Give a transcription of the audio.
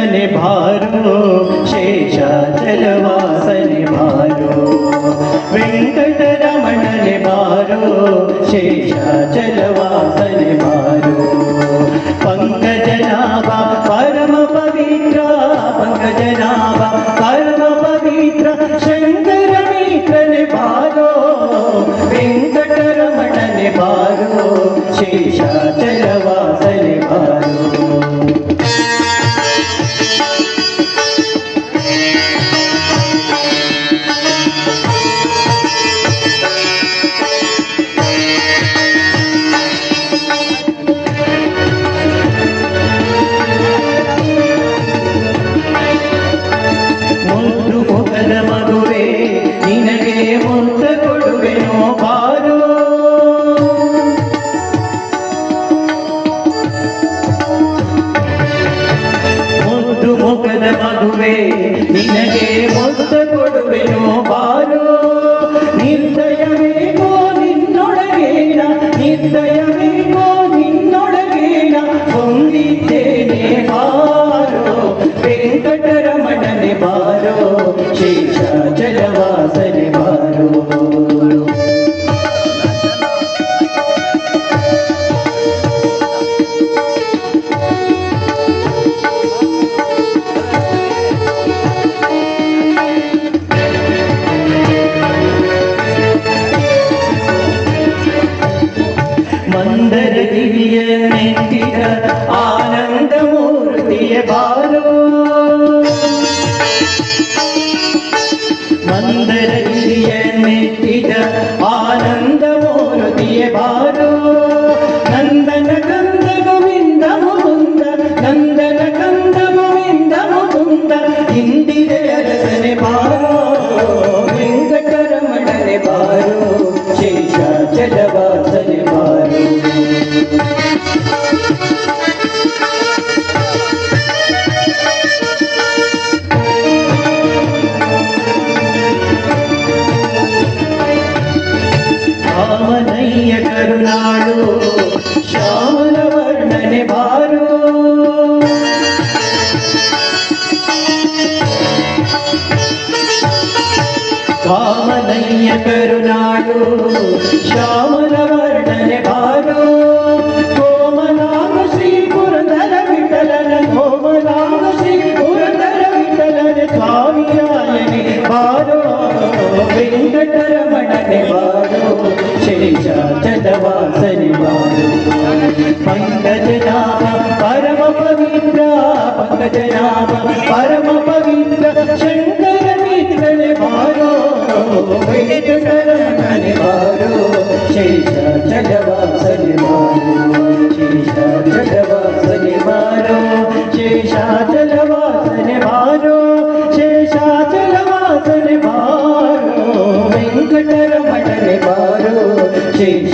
रमणने भारो शेषाचलवासने भारो वेंकटरमणने भारो शेषाचलवासने भारो पंकजनाभा परम पवित्र पंकजनाभा परम पवित्र शंकर मित्रने भारो वेंकटरमणने भारो शेषाचलवासने भारो ಮಗುವೆ ನಿನಗೆ ಮುತ್ತ ಕೊಡುವೆನೋ ಬಾರೋ ಮುದ್ದು ಮುಖದ ಮಗುವೆ ನಿನಗೆ ಮುತ್ತ ಕೊಡುವೆನೋ ಬಾರೋ ನಿರ್ದಯವೇಗೋ ನಿನ್ನೊಳಗೇನ ನಿರ್ದಯವೇಗೋ ನಿನ್ನೊಳಗೇನ ಹೊಂದಿದ್ದೇನೆ ಬಾರೋ ವೆಂಕಟರಮಣನೆ ಬಾರೋ शेषाचलवासने भारो मंदर दिव्य नेत्तिर आनंद मूर्तिय भारो मंदर दिव्य नेत्तिर आनंद मूर्तिय भारो नंदन कंद गोविंद मुकुंद नंदन कंद गोविंद मुकुंद इंदिरे अरसने भारो वेंकटरमणने भारो शेषाचलवासने भारो ರಾಮನಯ್ಯ ಕರುನಾಡು ಶ್ಯಾಮಲ ವರ್ಣನೆ ಭಾರೋ ಕಾಮನಯ್ಯ ಕರುನಾಡು ಶ್ಯಾಮಲ ವರ್ಣನೆ ಭಾರೋ ಕೋಮಲಾಗ ಶ್ರೀ ಪುರಂದರ ವಿಠಲನ ಕೋಮಲಾಗ ಶ್ರೀ ಪುರಂದರ ವಿಠಲನ ಸ್ವಾಮಿಯಾಯನೆ ಭಾರೋ ವೆಂಕಟರಮಣನೆ ಭಾರೋ शेषाचलवासने भारो पंकजनाभ परम पवित्र पंकजनाभ परम पवित्र शंकर मित्रने भारो वेंकटरमणने भारो शेषाचलवासने भारो शेषाचलवासने भारो शेषाचलवासने भारो शेषाचलवासने भारो वेंकटरमणने भारो शेष